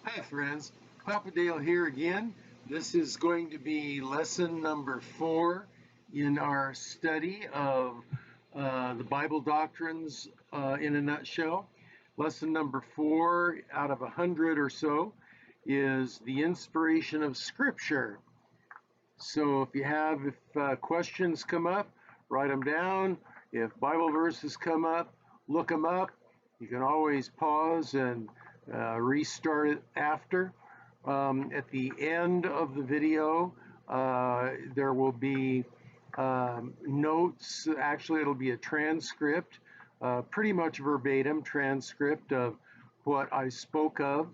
Hi friends, Papa Dale here again. This is going to be lesson number 4 in our study of the Bible doctrines in a nutshell. Lesson number 4 out of 100 or so is the inspiration of Scripture. So if questions come up, write them down. If Bible verses come up, look them up. You can always pause and restart it after. At the end of the video, there will be notes. Actually, it'll be a transcript, pretty much verbatim transcript of what I spoke of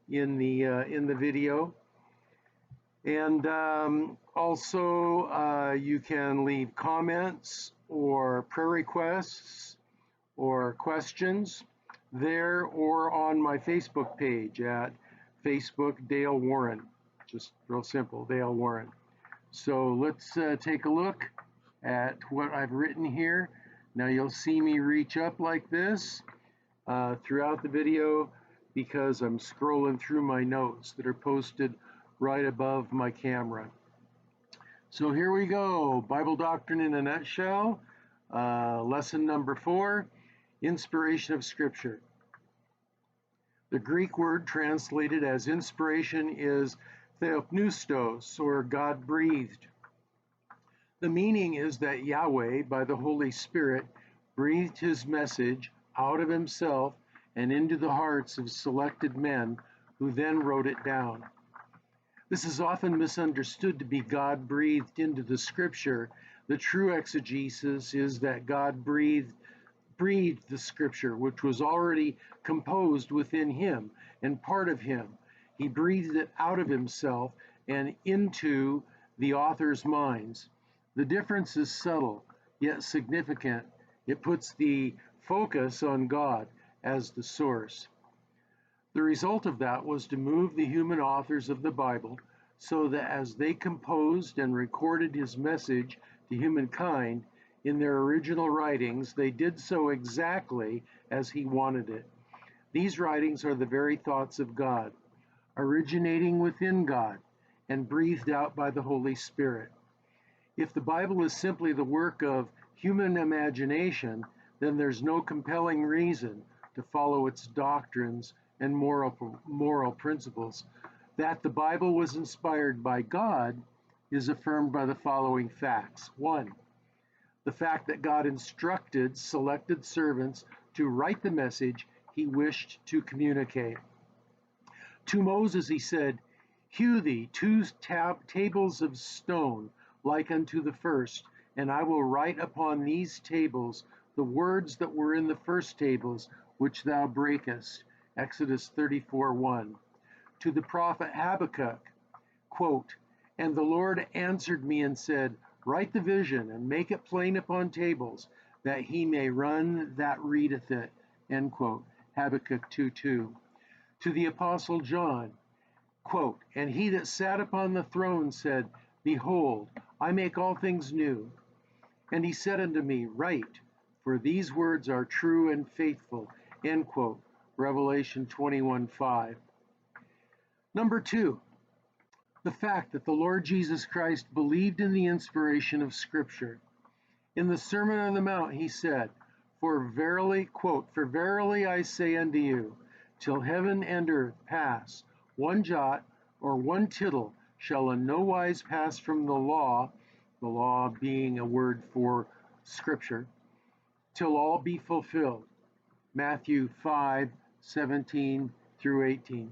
in the video. And also, you can leave comments or prayer requests or questions there or on my Facebook page at Facebook Dale Warren. Just real simple, Dale Warren. So let's take a look at what I've written here. Now you'll see me reach up like this throughout the video because I'm scrolling through my notes that are posted right above my camera. So here we go, Bible doctrine in a nutshell, lesson number 4, inspiration of Scripture. The Greek word translated as inspiration is Theopneustos, or God breathed. The meaning is that Yahweh, by the Holy Spirit, breathed his message out of himself and into the hearts of selected men who then wrote it down. This is often misunderstood to be God breathed into the Scripture. The true exegesis is that God breathed the Scripture, which was already composed within him and part of him. He breathed it out of himself and into the author's minds. The difference is subtle, yet significant. It puts the focus on God as the source. The result of that was to move the human authors of the Bible so that as they composed and recorded his message to humankind in their original writings, they did so exactly as he wanted it. These writings are the very thoughts of God, originating within God and breathed out by the Holy Spirit. If the Bible is simply the work of human imagination, then there's no compelling reason to follow its doctrines and moral principles. That the Bible was inspired by God is affirmed by the following facts. 1. The fact that God instructed selected servants to write the message he wished to communicate. To Moses he said, "Hew thee 2 tables of stone like unto the first, and I will write upon these tables the words that were in the first tables, which thou breakest." Exodus 34:1. To the prophet Habakkuk, quote, "And the Lord answered me and said, Write the vision and make it plain upon tables, that he may run that readeth it." End quote. Habakkuk 2:2. To the apostle John, quote, "And he that sat upon the throne said, Behold, I make all things new. And he said unto me, Write, for these words are true and faithful." End quote. Revelation 21:5. Number 2, the fact that the Lord Jesus Christ believed in the inspiration of Scripture. In the Sermon on the Mount, he said, "For verily, quote, for verily I say unto you, till heaven and earth pass, one jot or one tittle shall in no wise pass from the law being a word for Scripture, till all be fulfilled." Matthew 5:17 through 18.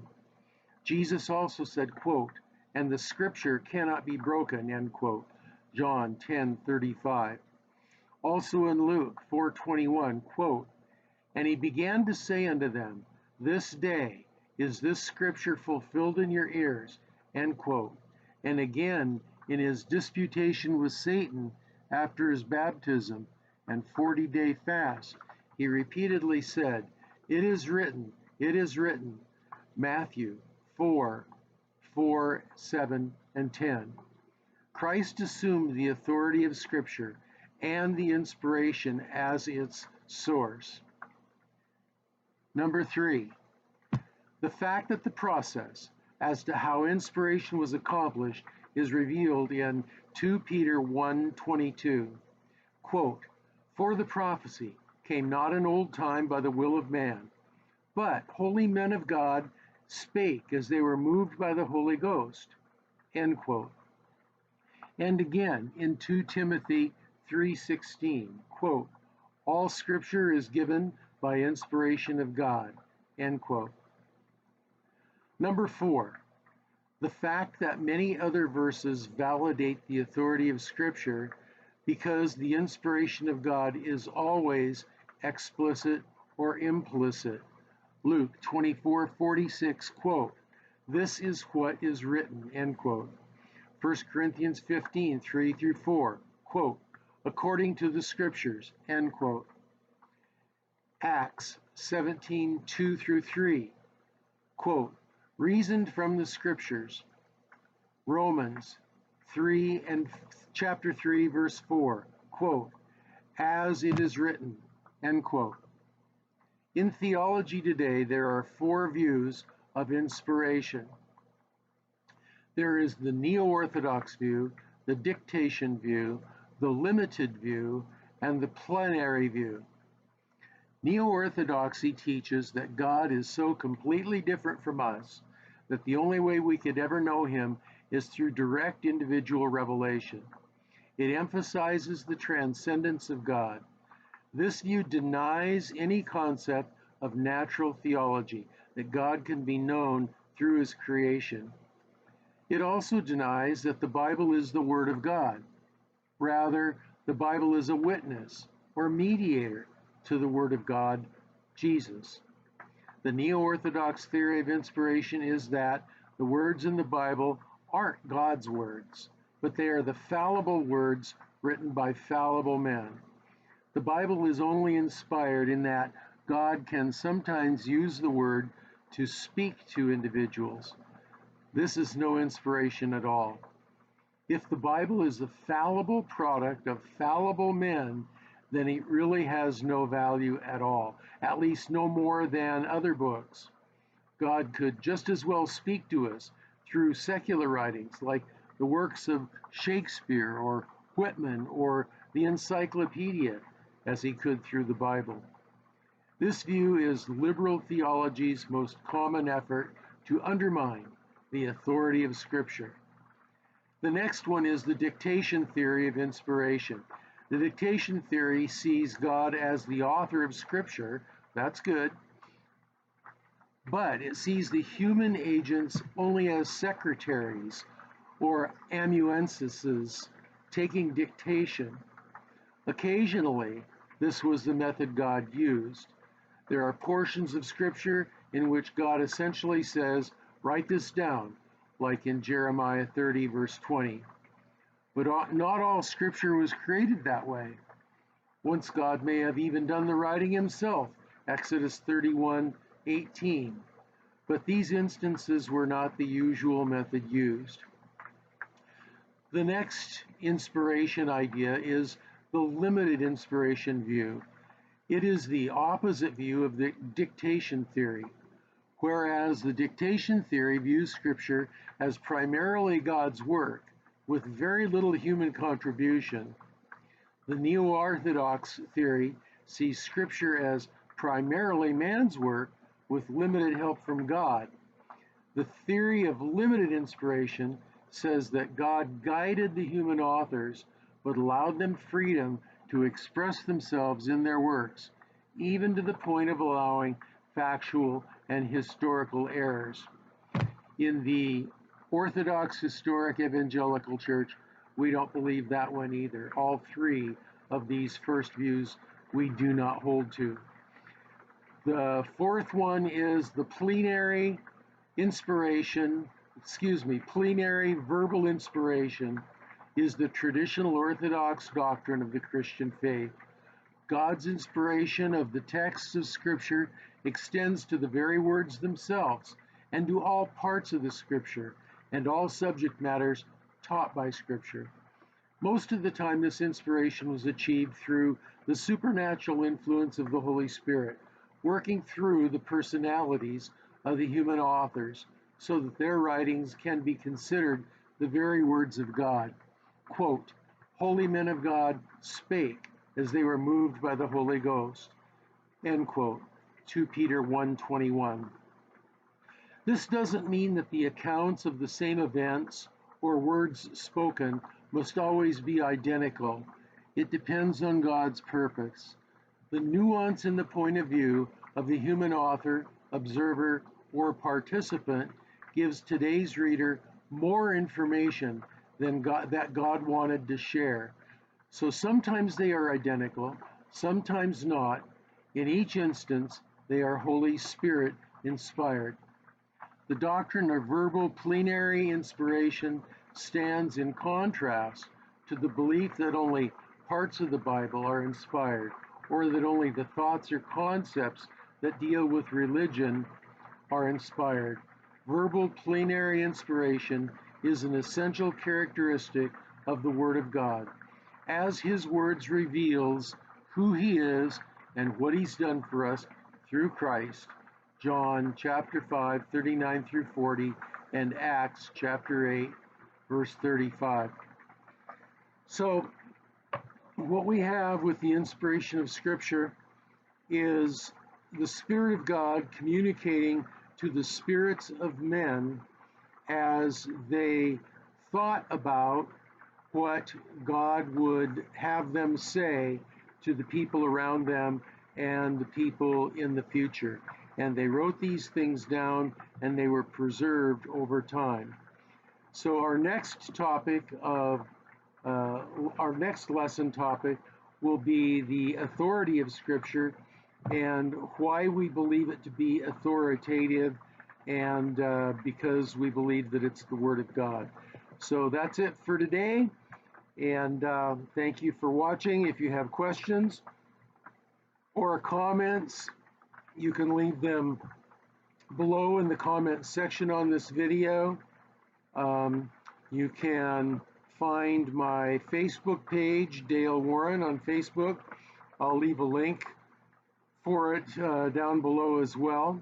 Jesus also said, quote, "And the Scripture cannot be broken," end quote. John 10:35. Also in Luke 4:21, quote, "And he began to say unto them, This day is this Scripture fulfilled in your ears," end quote. And again, in his disputation with Satan after his baptism and 40-day fast, he repeatedly said, "It is written, it is written." Matthew 4:4, 7, and 10. Christ assumed the authority of Scripture and the inspiration as its source. Number 3, the fact that the process as to how inspiration was accomplished is revealed in 2 Peter 1:22. Quote, "For the prophecy came not in old time by the will of man, but holy men of God spake as they were moved by the Holy Ghost." End quote. And again in 2 Timothy 3:16, quote, "All scripture is given by inspiration of God." End quote. Number 4, the fact that many other verses validate the authority of Scripture because the inspiration of God is always explicit or implicit. Luke 24:46, quote, "This is what is written," end quote. 1 Corinthians 15:3-4, quote, "According to the Scriptures," end quote. Acts 17:2-3, quote, "Reasoned from the Scriptures." Romans 3 and chapter 3 verse 4, quote, "As it is written," end quote. In theology today, there are 4 views of inspiration. There is the neo-orthodox view, the dictation view, the limited view, and the plenary view. Neo-orthodoxy teaches that God is so completely different from us that the only way we could ever know him is through direct individual revelation. It emphasizes the transcendence of God. This view denies any concept of natural theology, that God can be known through his creation. It also denies that the Bible is the Word of God. Rather, the Bible is a witness or mediator to the Word of God, Jesus. The neo-orthodox theory of inspiration is that the words in the Bible aren't God's words, but they are the fallible words written by fallible men. The Bible is only inspired in that God can sometimes use the word to speak to individuals. This is no inspiration at all. If the Bible is the fallible product of fallible men, then it really has no value at all, at least no more than other books. God could just as well speak to us through secular writings like the works of Shakespeare or Whitman or the Encyclopedia as he could through the Bible. This view is liberal theology's most common effort to undermine the authority of Scripture. The next one is the dictation theory of inspiration. The dictation theory sees God as the author of Scripture. That's good. But it sees the human agents only as secretaries or amanuenses taking dictation. Occasionally, this was the method God used. There are portions of Scripture in which God essentially says, "Write this down," like in Jeremiah 30, verse 20. But not all Scripture was created that way. Once God may have even done the writing himself, Exodus 31:18. But these instances were not the usual method used. The next inspiration idea is the limited inspiration view. It is the opposite view of the dictation theory. Whereas the dictation theory views Scripture as primarily God's work, with very little human contribution, the neo-orthodox theory sees Scripture as primarily man's work with limited help from God. The theory of limited inspiration says that God guided the human authors, but allowed them freedom to express themselves in their works, even to the point of allowing factual and historical errors. In the Orthodox Historic Evangelical Church, we don't believe that one either. All 3 of these first views we do not hold to. The 4th one is the plenary verbal inspiration is the traditional Orthodox doctrine of the Christian faith. God's inspiration of the texts of Scripture extends to the very words themselves and to all parts of the Scripture and all subject matters taught by Scripture. Most of the time, this inspiration was achieved through the supernatural influence of the Holy Spirit, working through the personalities of the human authors so that their writings can be considered the very words of God. Quote, "Holy men of God spake as they were moved by the Holy Ghost." End quote. 2 Peter 1:21. This doesn't mean that the accounts of the same events or words spoken must always be identical. It depends on God's purpose. The nuance in the point of view of the human author, observer, or participant gives today's reader more information than that God wanted to share. So sometimes they are identical, sometimes not. In each instance, they are Holy Spirit inspired. The doctrine of verbal plenary inspiration stands in contrast to the belief that only parts of the Bible are inspired, or that only the thoughts or concepts that deal with religion are inspired. Verbal plenary inspiration is an essential characteristic of the Word of God, as His words reveals who He is and what He's done for us through Christ. John chapter 5, 39 through 40, and Acts chapter 8, verse 35. So, what we have with the inspiration of Scripture is the Spirit of God communicating to the spirits of men as they thought about what God would have them say to the people around them and the people in the future. And they wrote these things down and they were preserved over time. So our next lesson topic will be the authority of Scripture and why we believe it to be authoritative, and because we believe that it's the Word of God. So that's it for today, and thank you for watching. If you have questions or comments, you can leave them below in the comment section on this video. You can find my Facebook page, Dale Warren, on Facebook. I'll leave a link for it down below as well.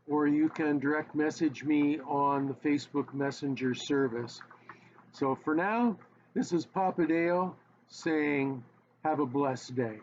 Or you can direct message me on the Facebook Messenger service. So for now, this is Papa Dale saying, have a blessed day.